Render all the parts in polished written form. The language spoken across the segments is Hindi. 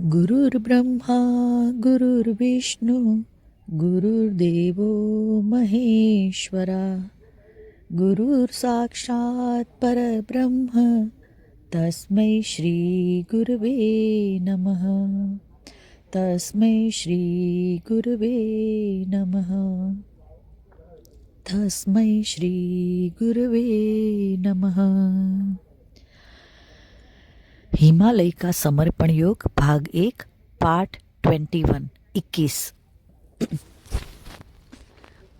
गुरुर्ब्रह्मा गुरुर्विष्णु गुरुर्देवो महेश्वरा गुरुर्साक्षात् परब्रह्म तस्मै श्री गुरवे नमः। तस्मै श्री गुरवे नमः। तस्मै श्री गुरवे नमः। हिमालय का समर्पण योग भाग 1 पार्ट 21।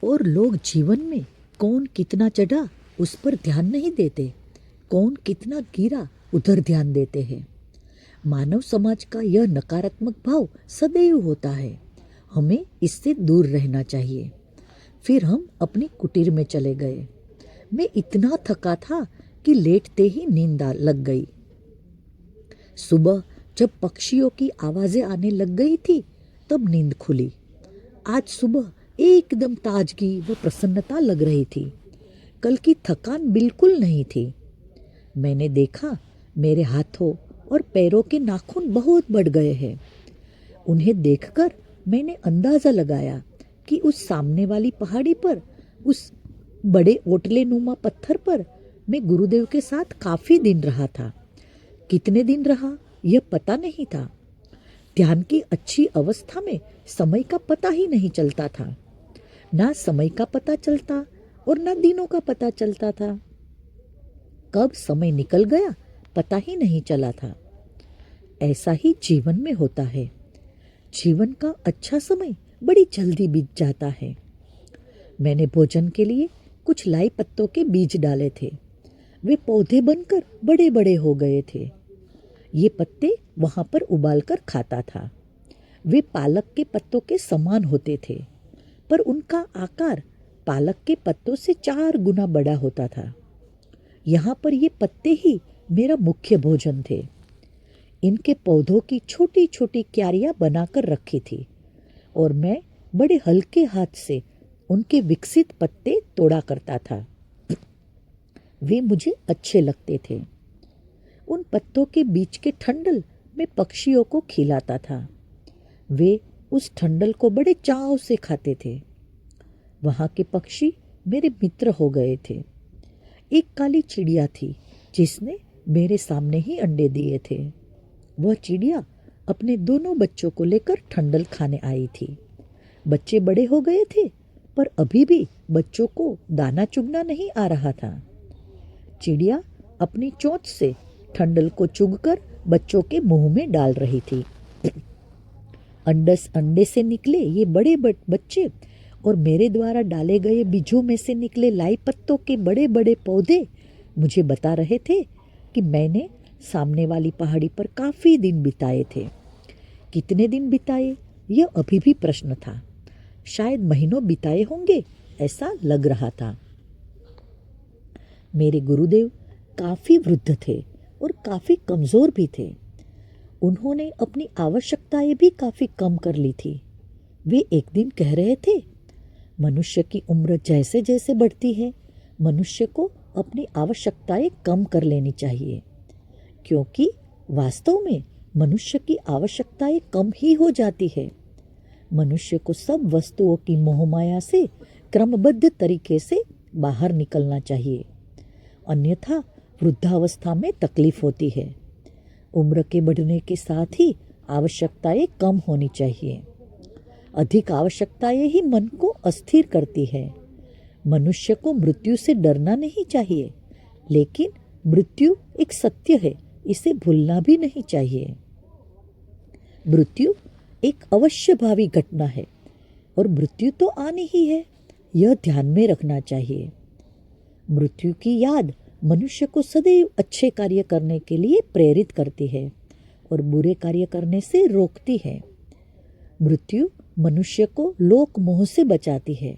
और लोग जीवन में कौन कितना चढ़ा उस पर ध्यान नहीं देते, कौन कितना गिरा उधर ध्यान देते हैं। मानव समाज का यह नकारात्मक भाव सदैव होता है। हमें इससे दूर रहना चाहिए। फिर हम अपनी कुटीर में चले गए। मैं इतना थका था कि लेटते ही नींद लग गई। सुबह जब पक्षियों की आवाजें आने लग गई थी तब नींद खुली। आज सुबह एकदम ताजगी व प्रसन्नता लग रही थी। कल की थकान बिल्कुल नहीं थी। मैंने देखा मेरे हाथों और पैरों के नाखून बहुत बढ़ गए हैं। उन्हें देखकर मैंने अंदाजा लगाया कि उस सामने वाली पहाड़ी पर, उस बड़े ओटले नुमा पत्थर पर मैं गुरुदेव के साथ काफी दिन रहा था। कितने दिन रहा यह पता नहीं था। ध्यान की अच्छी अवस्था में समय का पता ही नहीं चलता था। ना समय का पता चलता और ना दिनों का पता चलता था। कब समय निकल गया पता ही नहीं चला था। ऐसा ही जीवन में होता है। जीवन का अच्छा समय बड़ी जल्दी बीत जाता है। मैंने भोजन के लिए कुछ लाई पत्तों के बीज डाले थे। वे पौधे बनकर बड़े बड़े हो गए थे। ये पत्ते वहां पर उबालकर खाता था। वे पालक के पत्तों के समान होते थे, पर उनका आकार पालक के पत्तों से 4 गुना बड़ा होता था। यहाँ पर ये पत्ते ही मेरा मुख्य भोजन थे। इनके पौधों की छोटी छोटी क्यारियां बनाकर रखी थी और मैं बड़े हल्के हाथ से उनके विकसित पत्ते तोड़ा करता था। वे मुझे अच्छे लगते थे। उन पत्तों के बीच के ठंडल मैं पक्षियों को खिलाता था। वे उस ठंडल को बड़े चाव से खाते थे। वहां के पक्षी मेरे मित्र हो गए थे। एक काली चिड़िया थी जिसने मेरे सामने ही अंडे दिए थे। वह चिड़िया अपने दोनों बच्चों को लेकर ठंडल खाने आई थी। बच्चे बड़े हो गए थे, पर अभी भी बच्चों को दाना चुगना नहीं आ रहा था। चिड़िया अपनी चोंच से ठंडल को चुगकर बच्चों के मुंह में डाल रही थी। अंडे से निकले ये बड़े बच्चे और मेरे द्वारा डाले गए बीजों में से निकले लाई पत्तों के बड़े बड़े पौधे मुझे बता रहे थे कि मैंने सामने वाली पहाड़ी पर काफी दिन बिताए थे। कितने दिन बिताए यह अभी भी प्रश्न था। शायद महीनों बिताए होंगे, ऐसा लग रहा था। मेरे गुरुदेव काफी वृद्ध थे और काफी कमजोर भी थे। उन्होंने अपनी आवश्यकताएं भी काफी कम कर ली थी। वे एक दिन कह रहे थे, मनुष्य की उम्र जैसे जैसे बढ़ती है, मनुष्य को अपनी आवश्यकताएं कम कर लेनी चाहिए, क्योंकि वास्तव में मनुष्य की आवश्यकताएं कम ही हो जाती है। मनुष्य को सब वस्तुओं की मोहमाया से क्रमबद्ध तरीके से बाहर निकलना चाहिए, अन्यथा वृद्धावस्था में तकलीफ होती है। उम्र के बढ़ने के साथ ही आवश्यकताएं कम होनी चाहिए। अधिक आवश्यकताएं ही मन को अस्थिर करती है। मनुष्य को मृत्यु से डरना नहीं चाहिए, लेकिन मृत्यु एक सत्य है, इसे भूलना भी नहीं चाहिए। मृत्यु एक अवश्यभावी घटना है और मृत्यु तो आनी ही है, यह ध्यान में रखना चाहिए। मृत्यु की याद मनुष्य को सदैव अच्छे कार्य करने के लिए प्रेरित करती है और बुरे कार्य करने से रोकती है। मृत्यु मनुष्य को लोक मोह से बचाती है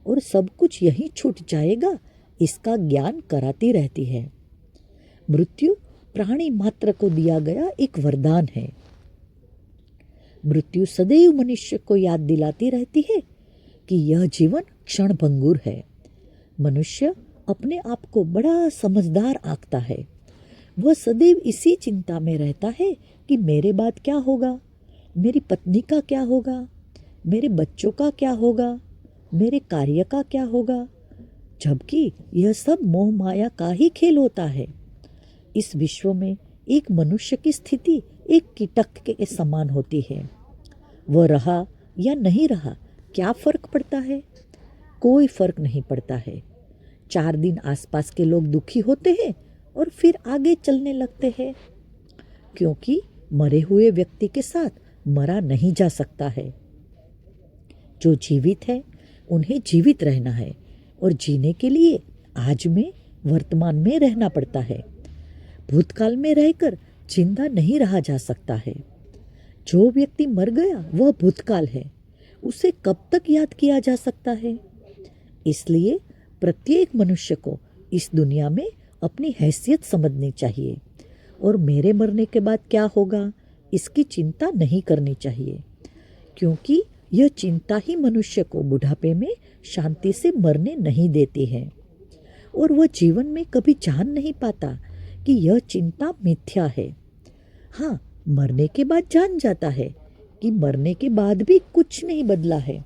और सब कुछ यहीं छूट जाएगा इसका ज्ञान कराती रहती है। मृत्यु प्राणी मात्र को दिया गया एक वरदान है। मृत्यु सदैव मनुष्य को याद दिलाती रहती है कि यह जीवन क्षणभंगुर है। मनुष्य अपने आप को बड़ा समझदार आंकता है। वह सदैव इसी चिंता में रहता है कि मेरे बाद क्या होगा, मेरी पत्नी का क्या होगा, मेरे बच्चों का क्या होगा, मेरे कार्य का क्या होगा, जबकि यह सब मोह माया का ही खेल होता है। इस विश्व में एक मनुष्य की स्थिति एक कीटक के समान होती है। वह रहा या नहीं रहा, क्या फर्क पड़ता है? कोई फर्क नहीं पड़ता है। 4 दिन आसपास के लोग दुखी होते हैं और फिर आगे चलने लगते हैं, क्योंकि मरे हुए व्यक्ति के साथ मरा नहीं जा सकता है। जो जीवित है उन्हें जीवित रहना है और जीने के लिए आज में, वर्तमान में रहना पड़ता है। भूतकाल में रहकर जिंदा नहीं रहा जा सकता है। जो व्यक्ति मर गया वह भूतकाल है, उसे कब तक याद किया जा सकता है? इसलिए प्रत्येक मनुष्य को इस दुनिया में अपनी हैसियत समझनी चाहिए और मेरे मरने के बाद क्या होगा इसकी चिंता नहीं करनी चाहिए, क्योंकि यह चिंता ही मनुष्य को बुढ़ापे में शांति से मरने नहीं देती है और वह जीवन में कभी जान नहीं पाता कि यह चिंता मिथ्या है। हाँ, मरने के बाद जान जाता है कि मरने के बाद भी कुछ नहीं बदला है।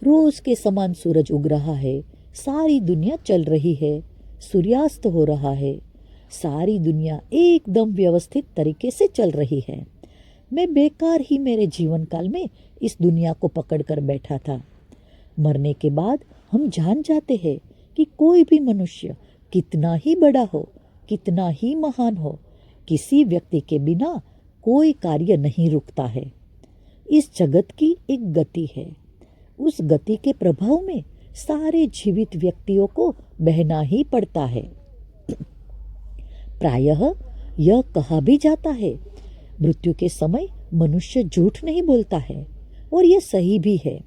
रोज के समान सूरज उग रहा है, सारी दुनिया चल रही है, सूर्यास्त हो रहा है, सारी दुनिया एकदम व्यवस्थित तरीके से चल रही है। मैं बेकार ही मेरे जीवन काल में इस दुनिया को पकड़ कर बैठा था। मरने के बाद हम जान जाते हैं कि कोई भी मनुष्य कितना ही बड़ा हो, कितना ही महान हो, किसी व्यक्ति के बिना कोई कार्य नहीं रुकता है। इस जगत की एक गति है, उस गति के प्रभाव में सारे जीवित व्यक्तियों को बहना ही पड़ता है। प्रायः यह कहा भी जाता है, मृत्यु के समय मनुष्य झूठ नहीं बोलता है, और यह सही भी है,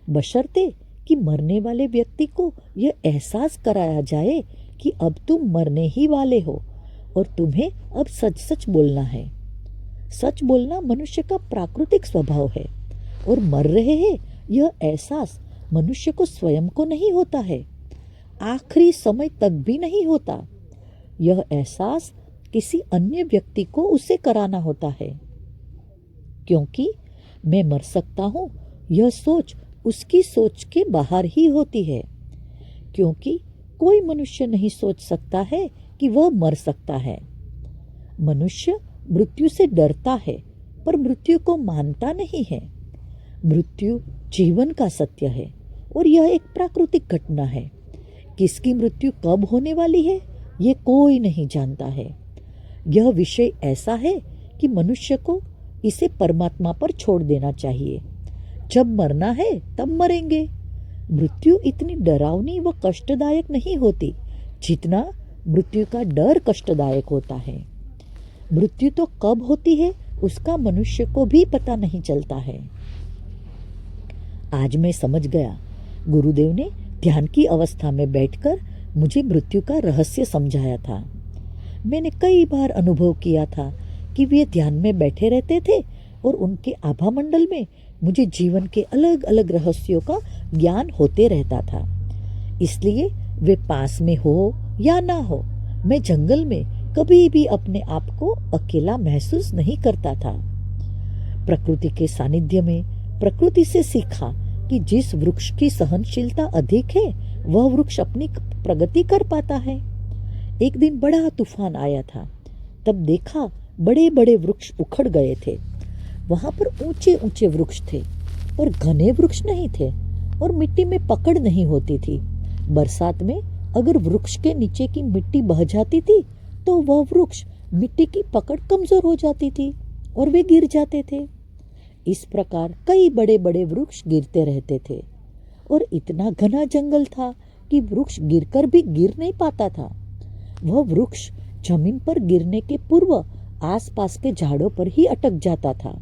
बशर्ते कि मरने वाले व्यक्ति को यह एहसास कराया जाए कि अब तुम मरने ही वाले हो और तुम्हें अब सच सच बोलना है। सच बोलना मनुष्य का प्राकृतिक स्वभाव है और मर रहे हैं यह एहसास मनुष्य को स्वयं को नहीं होता है, आखिरी समय तक भी नहीं होता। यह एहसास किसी अन्य व्यक्ति को उसे कराना होता है, क्योंकि मैं मर सकता हूँ यह सोच उसकी सोच के बाहर ही होती है, क्योंकि कोई मनुष्य नहीं सोच सकता है कि वह मर सकता है। मनुष्य मृत्यु से डरता है पर मृत्यु को मानता नहीं है। मृत्यु जीवन का सत्य है और यह एक प्राकृतिक घटना है। किसकी मृत्यु कब होने वाली है ये कोई नहीं जानता है। यह विषय ऐसा है कि मनुष्य को इसे परमात्मा पर छोड़ देना चाहिए। जब मरना है तब मरेंगे। मृत्यु इतनी डरावनी व कष्टदायक नहीं होती जितना मृत्यु का डर कष्टदायक होता है। मृत्यु तो कब होती है उसका मनुष्य को भी पता नहीं चलता है। आज मैं समझ गया। गुरुदेव ने ध्यान की अवस्था में बैठकर मुझे मृत्यु का रहस्य समझाया था। मैंने कई बार अनुभव किया था कि वे ध्यान में बैठे रहते थे और उनके आभा मंडल में मुझे जीवन के अलग अलग रहस्यों का ज्ञान होते रहता था। इसलिए वे पास में हो या ना हो, मैं जंगल में कभी भी अपने आप को अकेला महसूस नहीं करता था। प्रकृति के सानिध्य में प्रकृति से सीखा कि जिस वृक्ष की सहनशीलता अधिक है वह वृक्ष अपनी प्रगति कर पाता है। एक दिन बड़ा तूफान आया था, तब देखा बड़े बड़े वृक्ष उखड़ गए थे। वहां पर ऊंचे ऊंचे वृक्ष थे और घने वृक्ष नहीं थे और मिट्टी में पकड़ नहीं होती थी। बरसात में अगर वृक्ष के नीचे की मिट्टी बह जाती थी तो वह वृक्ष मिट्टी की पकड़ कमजोर हो जाती थी और वे गिर जाते थे। इस प्रकार कई बड़े बड़े वृक्ष गिरते रहते थे और इतना घना जंगल था कि वृक्ष गिरकर भी गिर नहीं पाता था। वह वृक्ष जमीन पर गिरने के पूर्व आसपास के झाड़ों पर ही अटक जाता था।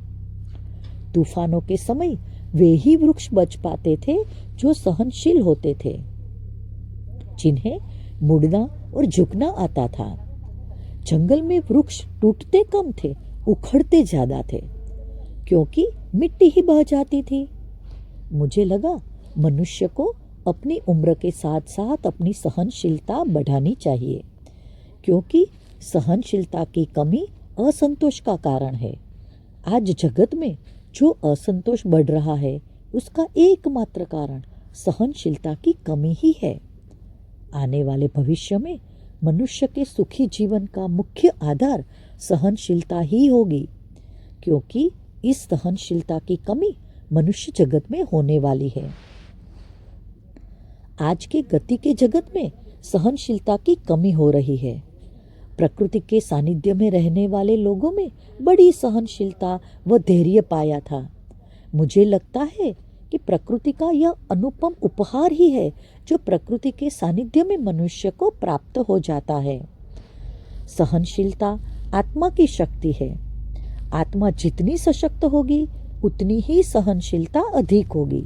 तूफानों के समय वे ही वृक्ष बच पाते थे जो सहनशील होते थे, जिन्हें मुड़ना और झुकना आता था। जंगल में वृक्ष टूटते कम थे, उखड़ते ज्यादा थे, क्योंकि मिट्टी ही बह जाती थी। मुझे लगा मनुष्य को अपनी उम्र के साथ साथ अपनी सहनशीलता बढ़ानी चाहिए, क्योंकि सहनशीलता की कमी असंतोष का कारण है आज जगत में जो असंतोष बढ़ रहा है उसका एकमात्र कारण सहनशीलता की कमी ही है। आने वाले भविष्य में मनुष्य के सुखी जीवन का मुख्य आधार सहनशीलता ही होगी, क्योंकि इस सहनशीलता की कमी मनुष्य जगत में होने वाली है। आज के गति के जगत में सहनशीलता की कमी हो रही है। प्रकृति के सानिध्य में रहने वाले लोगों में बड़ी सहनशीलता व धैर्य पाया था। मुझे लगता है कि प्रकृति का यह अनुपम उपहार ही है जो प्रकृति के सानिध्य में मनुष्य को प्राप्त हो जाता है। सहनशीलता आत्मा की शक्ति है। आत्मा जितनी सशक्त होगी उतनी ही सहनशीलता अधिक होगी।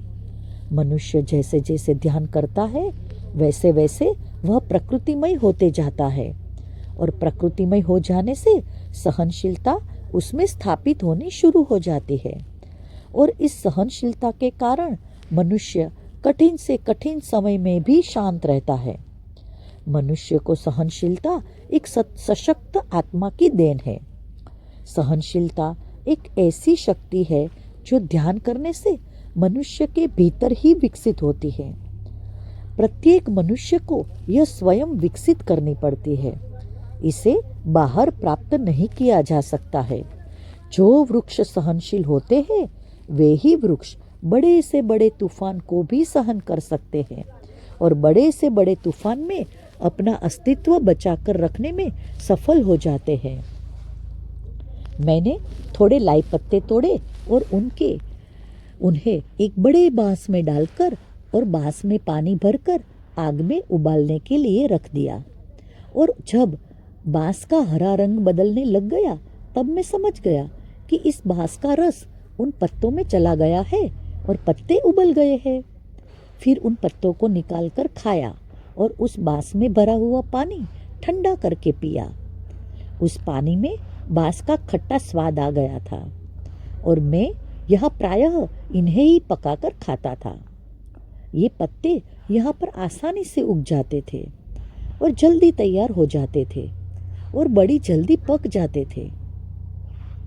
मनुष्य जैसे जैसे ध्यान करता है वैसे वैसे वह प्रकृतिमय होते जाता है और प्रकृतिमय हो जाने से सहनशीलता उसमें स्थापित होनी शुरू हो जाती है और इस सहनशीलता के कारण मनुष्य कठिन से कठिन समय में भी शांत रहता है। मनुष्य को सहनशीलता एक सशक्त आत्मा की देन है। सहनशीलता एक ऐसी शक्ति है जो ध्यान करने से मनुष्य के भीतर ही विकसित होती है। प्रत्येक मनुष्य को यह स्वयं विकसित करनी पड़ती है। इसे बाहर प्राप्त नहीं किया जा सकता है। जो वृक्ष सहनशील होते हैं वे ही वृक्ष बड़े से बड़े तूफान को भी सहन कर सकते हैं और बड़े से बड़े तूफान में अपना अस्तित्व बचाकर रखने में सफल हो जाते हैं। मैंने थोड़े लाई पत्ते तोड़े और उन्हें एक बड़े बांस में डालकर और बांस में पानी भरकर आग में उबालने के लिए रख दिया और जब बांस का हरा रंग बदलने लग गया तब मैं समझ गया कि इस बांस का रस उन पत्तों में चला गया है और पत्ते उबल गए हैं। फिर उन पत्तों को निकालकर खाया और उस बांस में भरा हुआ पानी ठंडा करके पिया। उस पानी में बांस का खट्टा स्वाद आ गया था और मैं यह प्रायः इन्हें ही पकाकर खाता था। ये पत्ते यहाँ पर आसानी से उग जाते थे और जल्दी तैयार हो जाते थे और बड़ी जल्दी पक जाते थे।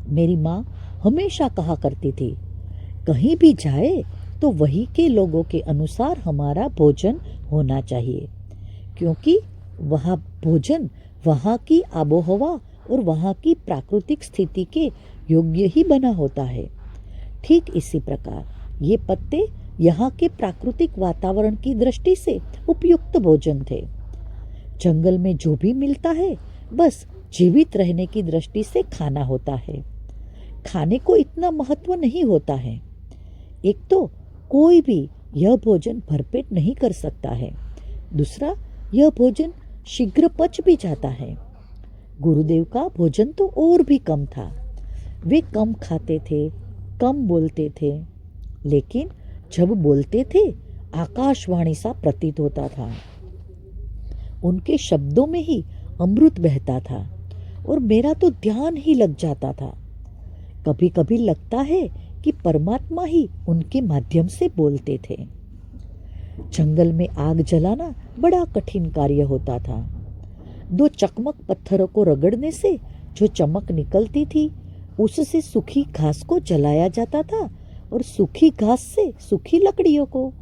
मेरी माँ हमेशा कहा करती थी, कहीं भी जाए तो वहीं के लोगों के अनुसार हमारा भोजन होना चाहिए, क्योंकि वह भोजन वहाँ की आबोहवा और वहाँ की प्राकृतिक स्थिति के योग्य ही बना होता है। ठीक इसी प्रकार ये पत्ते यहाँ के प्राकृतिक वातावरण की दृष्टि से उपयुक्त भोजन थे। जंगल में जो भी मिलता है बस जीवित रहने की दृष्टि से खाना होता है। खाने को इतना महत्व नहीं होता है। एक तो कोई भी यह भोजन भरपेट नहीं कर सकता है, दूसरा यह भोजन शीघ्र पच भी जाता है। गुरुदेव का भोजन तो और भी कम था। वे कम खाते थे, कम बोलते थे, लेकिन जब बोलते थे आकाशवाणी सा प्रतीत होता था। उनके शब्दों में ही अमृत बहता था और मेरा तो ध्यान ही लग जाता था। कभी कभी लगता है कि परमात्मा ही उनके माध्यम से बोलते थे। जंगल में आग जलाना बड़ा कठिन कार्य होता था। 2 चकमक पत्थरों को रगड़ने से जो चमक निकलती थी उससे सूखी घास को जलाया जाता था और सूखी घास से सूखी लकड़ियों को।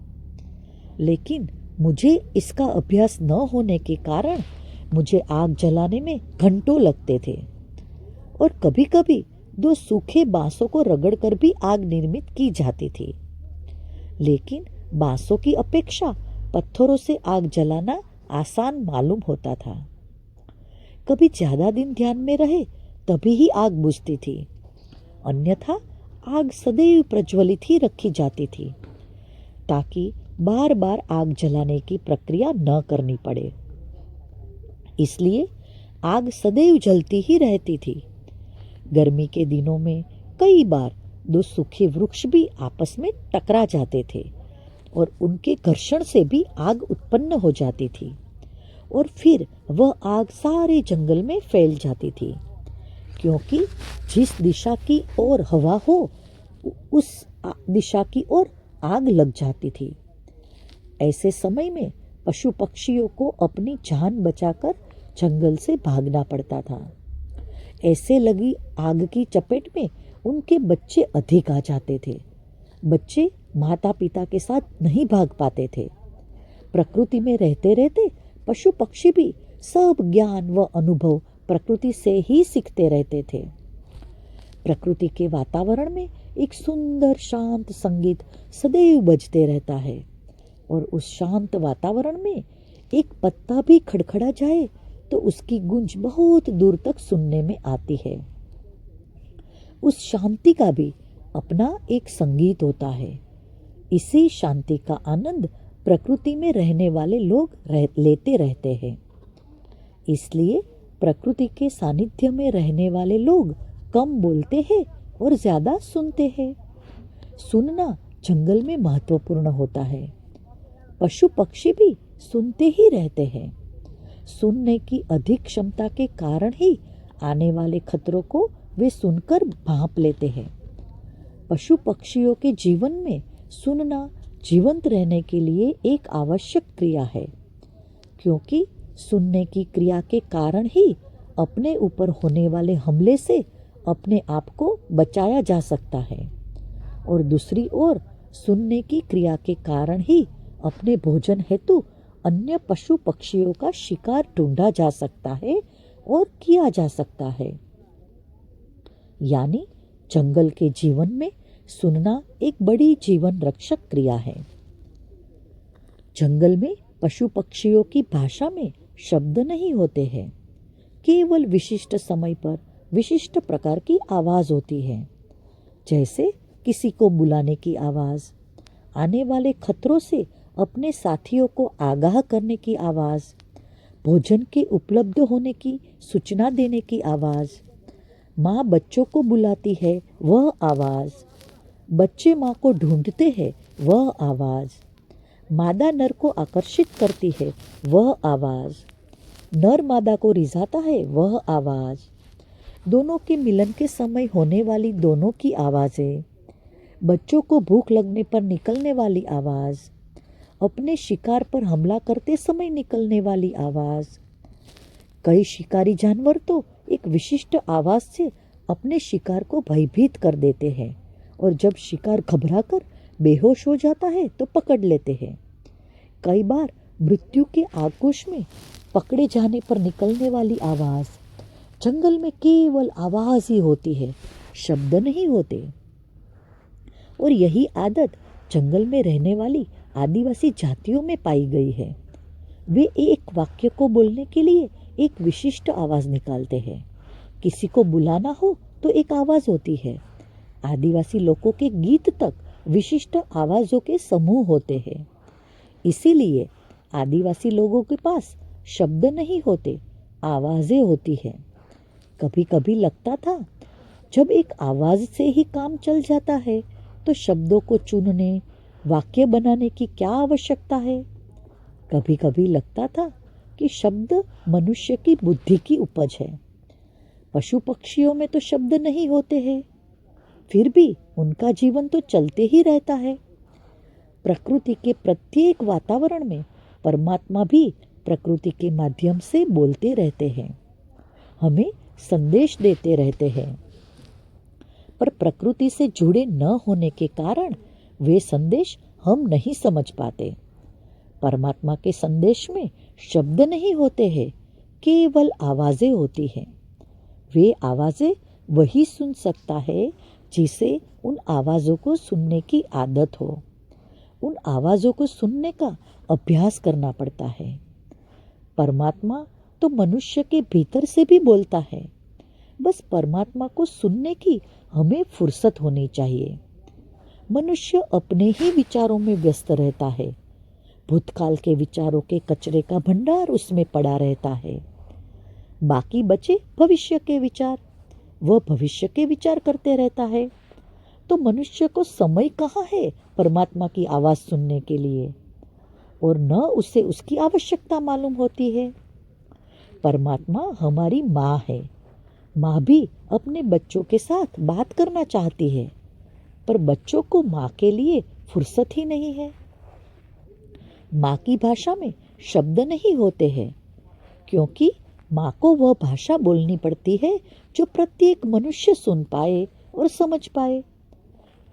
लेकिन मुझे इसका अभ्यास न होने के कारण मुझे आग जलाने में घंटों लगते थे और कभी कभी 2 सूखे बांसों को रगड़कर भी आग निर्मित की जाती थी। लेकिन बांसों की अपेक्षा पत्थरों से आग जलाना आसान मालूम होता था। कभी ज्यादा दिन ध्यान में रहे तभी ही आग बुझती थी, अन्यथा आग सदैव प्रज्वलित ही रखी जाती थी ताकि बार बार आग जलाने की प्रक्रिया न करनी पड़े। इसलिए आग सदैव जलती ही रहती थी। गर्मी के दिनों में कई बार 2 सूखे वृक्ष भी आपस में टकरा जाते थे और उनके घर्षण से भी आग उत्पन्न हो जाती थी और फिर वह आग सारे जंगल में फैल जाती थी, क्योंकि जिस दिशा की ओर हवा हो उस दिशा की ओर आग लग जाती थी। ऐसे समय में पशु पक्षियों को अपनी जान बचाकर जंगल से भागना पड़ता था। ऐसे लगी आग की चपेट में उनके बच्चे अधिक आ जाते थे। बच्चे माता पिता के साथ नहीं भाग पाते थे। प्रकृति में रहते रहते पशु पक्षी भी सब ज्ञान व अनुभव प्रकृति से ही सीखते रहते थे। प्रकृति के वातावरण में एक सुंदर शांत संगीत सदैव बजते रहता है और उस शांत वातावरण में एक पत्ता भी खड़खड़ा जाए तो उसकी गूंज बहुत दूर तक सुनने में आती है। उस शांति का भी अपना एक संगीत होता है। इसी शांति का आनंद प्रकृति में रहने वाले लोग लेते रहते हैं। इसलिए प्रकृति के सानिध्य में रहने वाले लोग कम बोलते हैं और ज़्यादा सुनते हैं। सुनना जंगल में महत्वपूर्ण होता है। पशु पक्षी भी सुनते ही रहते हैं। सुनने की अधिक क्षमता के कारण ही आने वाले खतरों को वे सुनकर भांप लेते हैं। पशु पक्षियों के जीवन में सुनना जीवंत रहने के लिए एक आवश्यक क्रिया है, क्योंकि सुनने की क्रिया के कारण ही अपने ऊपर होने वाले हमले से अपने आप को बचाया जा सकता है और दूसरी ओर सुनने की क्रिया के कारण ही अपने भोजन हेतु अन्य पशु पक्षियों का शिकार ढूंढा जा सकता है और किया जा सकता है। यानी जंगल के जीवन में सुनना एक बड़ी जीवन रक्षक क्रिया है। जंगल में पशु पक्षियों की भाषा में शब्द नहीं होते हैं, केवल विशिष्ट समय पर विशिष्ट प्रकार की आवाज होती है, जैसे किसी को बुलाने की आवाज, आने वाले खतरों से अपने साथियों को आगाह करने की आवाज, भोजन के उपलब्ध होने की सूचना देने की आवाज, माँ बच्चों को बुलाती है वह आवाज, बच्चे माँ को ढूंढते हैं वह आवाज, मादा नर को आकर्षित करती है वह आवाज, नर मादा को रिझाता है वह आवाज, दोनों के मिलन के समय होने वाली दोनों की आवाजें, बच्चों को भूख लगने पर निकलने वाली आवाज, अपने शिकार पर हमला करते समय निकलने वाली आवाज। कई शिकारी जानवर तो एक विशिष्ट आवाज से अपने शिकार को भयभीत कर देते हैं और जब शिकार घबराकर बेहोश हो जाता है तो पकड़ लेते हैं। कई बार मृत्यु के आगोश में पकड़े जाने पर निकलने वाली आवाज, जंगल में केवल आवाज ही होती है, शब्द नहीं होते। और यही आदत जंगल में रहने वाली आदिवासी जातियों में पाई गई है। वे एक वाक्य को बोलने के लिए एक विशिष्ट आवाज निकालते हैं। किसी को बुलाना हो तो एक आवाज होती है। आदिवासी लोगों के गीत तक विशिष्ट आवाजों के समूह होते हैं। इसीलिए आदिवासी लोगों के पास शब्द नहीं होते, आवाजें होती हैं। कभी कभी लगता था जब एक आवाज से ही काम चल जाता है तो शब्दों को चुनने, वाक्य बनाने की क्या आवश्यकता है। कभी कभी लगता था कि शब्द मनुष्य की बुद्धि की उपज है। पशु पक्षियों में तो शब्द नहीं होते हैं, फिर भी उनका जीवन तो चलते ही रहता है। प्रकृति के प्रत्येक वातावरण में परमात्मा भी प्रकृति के माध्यम से बोलते रहते हैं, हमें संदेश देते रहते हैं, पर प्रकृति से जुड़े न होने के कारण वे संदेश हम नहीं समझ पाते। परमात्मा के संदेश में शब्द नहीं होते हैं, केवल आवाजें होती हैं। वे आवाजें वही सुन सकता है जिसे उन आवाज़ों को सुनने की आदत हो। उन आवाज़ों को सुनने का अभ्यास करना पड़ता है। परमात्मा तो मनुष्य के भीतर से भी बोलता है, बस परमात्मा को सुनने की हमें फुर्सत होनी चाहिए। मनुष्य अपने ही विचारों में व्यस्त रहता है। भूतकाल के विचारों के कचरे का भंडार उसमें पड़ा रहता है। बाकी बचे भविष्य के विचार, वह भविष्य के विचार करते रहता है। तो मनुष्य को समय कहाँ है परमात्मा की आवाज़ सुनने के लिए, और न उसे उसकी आवश्यकता मालूम होती है। परमात्मा हमारी माँ है। माँ भी अपने बच्चों के साथ बात करना चाहती है, पर बच्चों को माँ के लिए फुर्सत ही नहीं है। माँ की भाषा में शब्द नहीं होते हैं, क्योंकि माँ को वह भाषा बोलनी पड़ती है जो प्रत्येक मनुष्य सुन पाए और समझ पाए,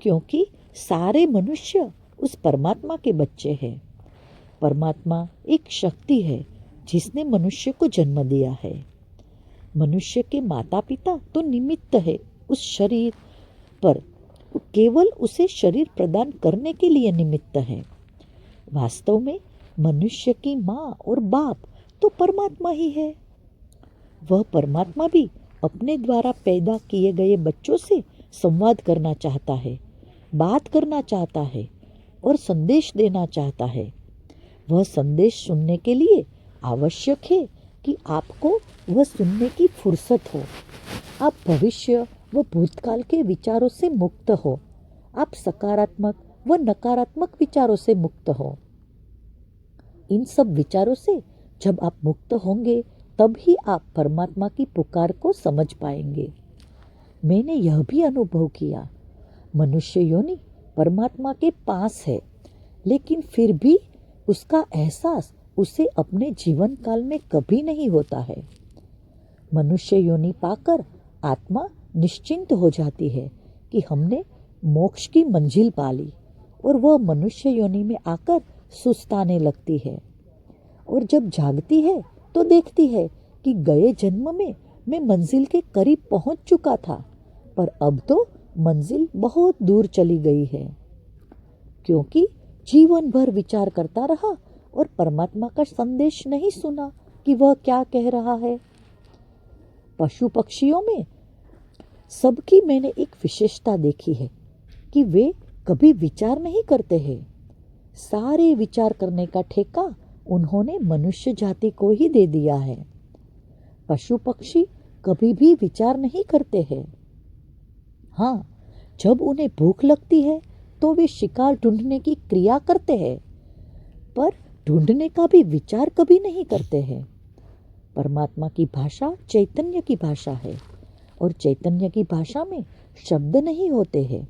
क्योंकि सारे मनुष्य उस परमात्मा के बच्चे हैं। परमात्मा एक शक्ति है जिसने मनुष्य को जन्म दिया है। मनुष्य के माता पिता तो निमित्त है उस शरीर पर, केवल उसे शरीर प्रदान करने के लिए निमित्त है। वास्तव में मनुष्य की माँ और बाप तो परमात्मा ही है। वह परमात्मा भी अपने द्वारा पैदा किए गए बच्चों से संवाद करना चाहता है, बात करना चाहता है और संदेश देना चाहता है। वह संदेश सुनने के लिए आवश्यक है कि आपको वह सुनने की फुर्सत हो। आप भविष्य व भूतकाल के विचारों से मुक्त हो। आप सकारात्मक व नकारात्मक विचारों से मुक्त हो। इन सब विचारों से जब आप मुक्त होंगे तब ही आप परमात्मा की पुकार को समझ पाएंगे। मैंने यह भी अनुभव किया, मनुष्य योनि परमात्मा के पास है, लेकिन फिर भी उसका एहसास उसे अपने जीवन काल में कभी नहीं होता है। मनुष्य योनि पाकर आत्मा निश्चिंत हो जाती है कि हमने मोक्ष की मंजिल पा ली, और वह मनुष्य योनि में आकर सुस्ताने लगती है। और जब जागती है तो देखती है कि गए जन्म में मैं मंजिल के करीब पहुंच चुका था, पर अब तो मंजिल बहुत दूर चली गई है, क्योंकि जीवन भर विचार करता रहा और परमात्मा का संदेश नहीं सुना कि वह क्या कह रहा है। पशु पक्षियों में सबकी मैंने एक विशेषता देखी है कि वे कभी विचार नहीं करते हैं। सारे विचार करने का ठेका उन्होंने मनुष्य जाति को ही दे दिया है। पशु पक्षी कभी भी विचार नहीं करते हैं। हाँ, जब उन्हें भूख लगती है तो वे शिकार ढूंढने की क्रिया करते हैं, पर ढूंढने का भी विचार कभी नहीं करते हैं। परमात्मा की भाषा चैतन्य की भाषा है, और चैतन्य की भाषा में शब्द नहीं होते हैं,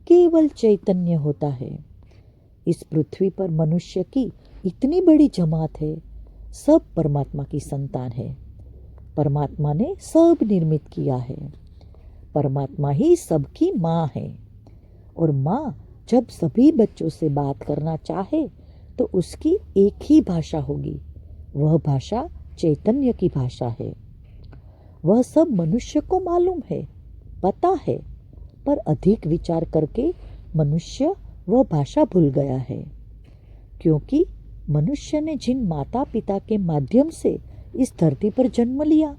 केवल चैतन्य होता है। इस पृथ्वी पर मनुष्य की इतनी बड़ी जमात है, सब परमात्मा की संतान है। परमात्मा ने सब निर्मित किया है। परमात्मा ही सबकी माँ है, और माँ जब सभी बच्चों से बात करना चाहे तो उसकी एक ही भाषा होगी। वह भाषा चैतन्य की भाषा है। वह सब मनुष्य को मालूम है, पता है, पर अधिक विचार करके मनुष्य वह भाषा भूल गया है, क्योंकि मनुष्य ने जिन माता पिता के माध्यम से इस धरती पर जन्म लिया,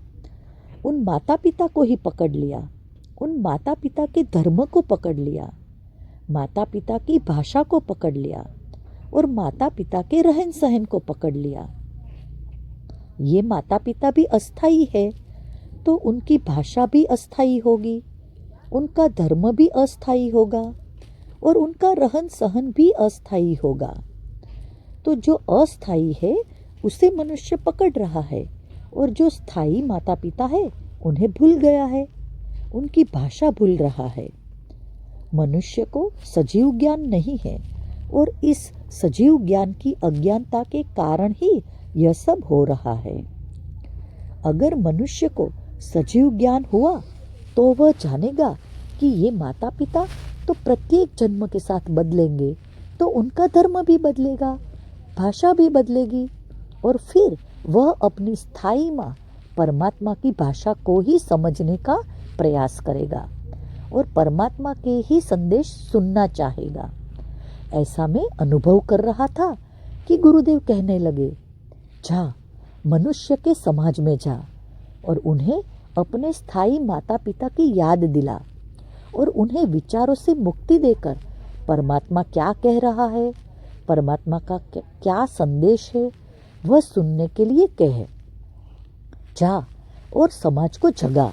उन माता पिता को ही पकड़ लिया, उन माता पिता के धर्म को पकड़ लिया, माता पिता की भाषा को पकड़ लिया, और माता पिता के रहन सहन को पकड़ लिया। ये माता पिता भी अस्थाई है, तो उनकी भाषा भी अस्थाई होगी, उनका धर्म भी अस्थाई होगा, और उनका रहन सहन भी अस्थाई होगा। तो जो अस्थाई है उसे मनुष्य पकड़ रहा है, और जो स्थायी माता पिता है उन्हें भूल गया है, उनकी भाषा भूल रहा है। मनुष्य को सजीव ज्ञान नहीं है, और इस सजीव ज्ञान की अज्ञानता के कारण ही यह सब हो रहा है। अगर मनुष्य को सजीव ज्ञान हुआ तो वह जानेगा कि ये माता पिता तो प्रत्येक जन्म के साथ बदलेंगे, तो उनका धर्म भी बदलेगा, भाषा भी बदलेगी, और फिर वह अपनी स्थायी माँ परमात्मा की भाषा को ही समझने का प्रयास करेगा और परमात्मा के ही संदेश सुनना चाहेगा। ऐसा मैं अनुभव कर रहा था कि गुरुदेव कहने लगे, जा मनुष्य के समाज में जा और उन्हें अपने स्थायी माता पिता की याद दिला, और उन्हें विचारों से मुक्ति देकर परमात्मा क्या कह रहा है, परमात्मा का क्या संदेश है, वह सुनने के लिए कहे। जा और समाज को जगा।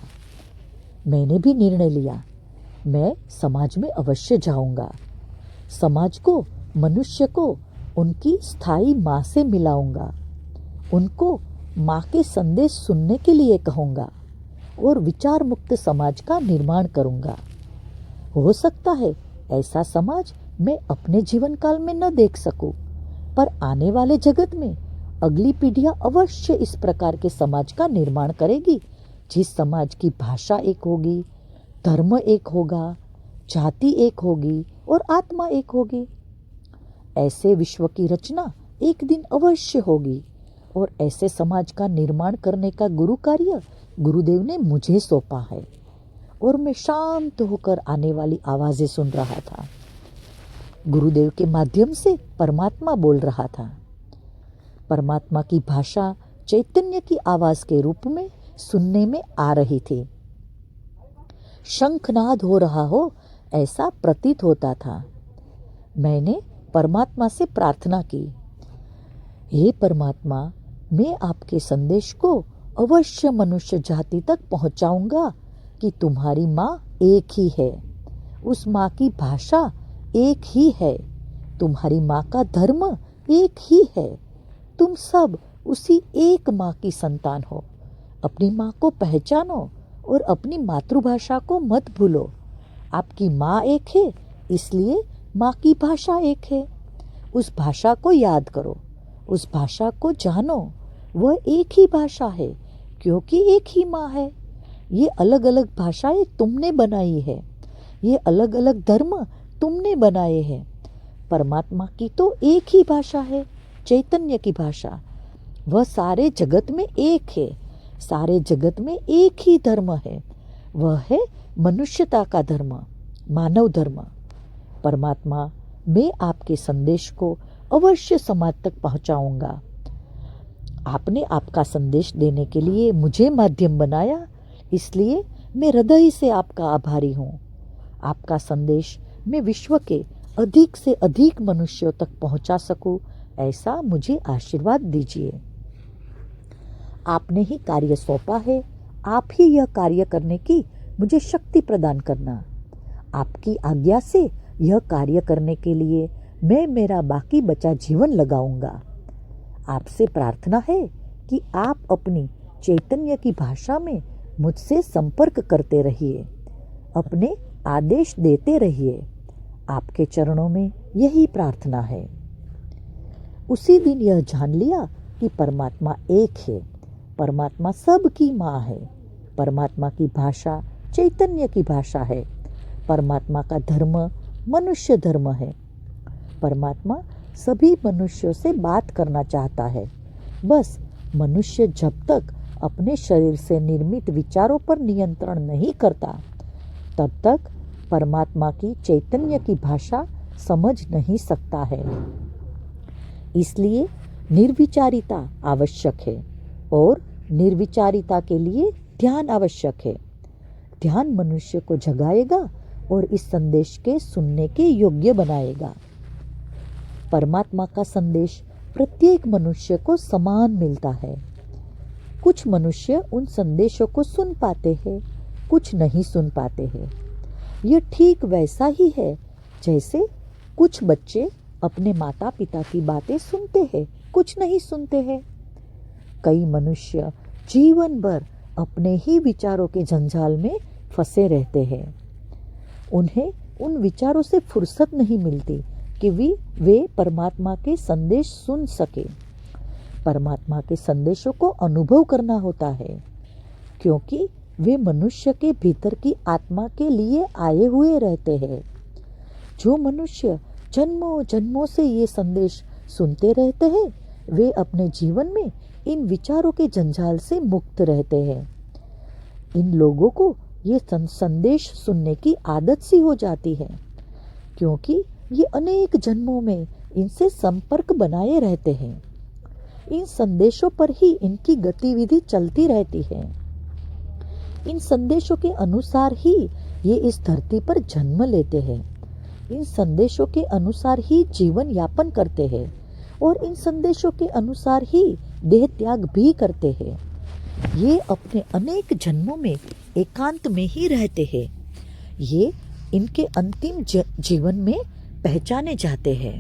मैंने भी निर्णय लिया, मैं समाज में अवश्य जाऊंगा। समाज को, मनुष्य को उनकी स्थायी माँ से मिलाऊंगा, उनको माँ के संदेश सुनने के लिए कहूँगा और विचार मुक्त समाज का निर्माण करूँगा। हो सकता है ऐसा समाज मैं अपने जीवन काल में न देख सकूं, पर आने वाले जगत में अगली पीढ़ियां अवश्य इस प्रकार के समाज का निर्माण करेगी, जिस समाज की भाषा एक होगी, धर्म एक होगा, जाति एक होगी और आत्मा एक होगी। ऐसे विश्व की रचना एक दिन अवश्य होगी और ऐसे समाज का निर्माण करने का गुरु कार्य गुरुदेव ने मुझे सौंपा है। और मैं शांत होकर आने वाली आवाजें सुन रहा था। गुरुदेव के माध्यम से परमात्मा बोल रहा था। परमात्मा की भाषा चैतन्य की आवाज के रूप में सुनने में आ रही थी। शंखनाद हो रहा हो ऐसा प्रतीत होता था। मैंने परमात्मा से प्रार्थना की, हे परमात्मा, मैं आपके संदेश को अवश्य मनुष्य जाति तक पहुंचाऊंगा कि तुम्हारी माँ एक ही है, उस माँ की भाषा एक ही है, तुम्हारी माँ का धर्म एक ही है, तुम सब उसी एक माँ की संतान हो। अपनी माँ को पहचानो और अपनी मातृभाषा को मत भूलो। आपकी माँ एक है, इसलिए माँ की भाषा एक है। उस भाषा को याद करो, उस भाषा को जानो। वह एक ही भाषा है क्योंकि एक ही माँ है। ये अलग अलग भाषाएं तुमने बनाई है, ये अलग अलग धर्म तुमने बनाए हैं। परमात्मा की तो एक ही भाषा है, चैतन्य की भाषा। वह सारे जगत में एक है, सारे जगत में एक ही धर्म है, वह है मनुष्यता का धर्म, मानव धर्म। परमात्मा, मैं आपके संदेश को अवश्य समाज तक पहुंचाऊंगा। आपने आपका संदेश देने के लिए मुझे माध्यम बनाया, इसलिए मैं हृदय से आपका आभारी हूँ। आपका संदेश मैं विश्व के अधिक से अधिक मनुष्यों तक पहुंचा सकूं, ऐसा मुझे आशीर्वाद दीजिए। आपने ही कार्य सौंपा है, आप ही यह कार्य करने की मुझे शक्ति प्रदान करना। आपकी आज्ञा से यह कार्य करने के लिए मैं मेरा बाकी बचा जीवन लगाऊंगा। आपसे प्रार्थना है कि आप अपनी चैतन्य की भाषा में मुझसे संपर्क करते रहिए, अपने आदेश देते रहिए। आपके चरणों में यही प्रार्थना है। उसी दिन यह जान लिया कि परमात्मा एक है, परमात्मा सबकी माँ है, परमात्मा की भाषा चैतन्य की भाषा है, परमात्मा का धर्म मनुष्य धर्म है। परमात्मा सभी मनुष्यों से बात करना चाहता है। बस मनुष्य जब तक अपने शरीर से निर्मित विचारों पर नियंत्रण नहीं करता, तब तक परमात्मा की चैतन्य की भाषा समझ नहीं सकता है। इसलिए निर्विचारिता आवश्यक है और निर्विचारिता के लिए ध्यान आवश्यक है। ध्यान मनुष्य को जगाएगा और इस संदेश के सुनने के योग्य बनाएगा। परमात्मा का संदेश प्रत्येक मनुष्य को समान मिलता है। कुछ मनुष्य उन संदेशों को सुन पाते हैं, कुछ नहीं सुन पाते हैं। यह ठीक वैसा ही है जैसे कुछ बच्चे अपने माता पिता की बातें सुनते हैं, कुछ नहीं सुनते हैं। कई मनुष्य जीवन भर अपने ही विचारों के जंजाल में फंसे रहते हैं। उन्हें उन विचारों से फुर्सत नहीं मिलती कि वे परमात्मा के संदेश सुन सके। परमात्मा के संदेशों को अनुभव करना होता है, क्योंकि वे मनुष्य के भीतर की आत्मा के लिए आए हुए रहते हैं। जो मनुष्य जन्मों जन्मों से ये संदेश सुनते रहते हैं, वे अपने जीवन में इन विचारों के जंजाल से मुक्त रहते हैं। इन लोगों को ये संदेश सुनने की आदत सी हो जाती है, क्योंकि ये अनेक जन्मों में इनसे संपर्क बनाए रहते हैं। इन संदेशों पर ही इनकी गतिविधि चलती रहती है। इन संदेशों के अनुसार ही ये इस धरती पर जन्म लेते हैं। इन संदेशों के अनुसार ही जीवन यापन करते हैं और इन संदेशों के अनुसार ही देह त्याग भी करते हैं। ये अपने अनेक जन्मों में एकांत में ही रहते हैं। ये इनके अंतिम जीवन में पहचाने जाते हैं।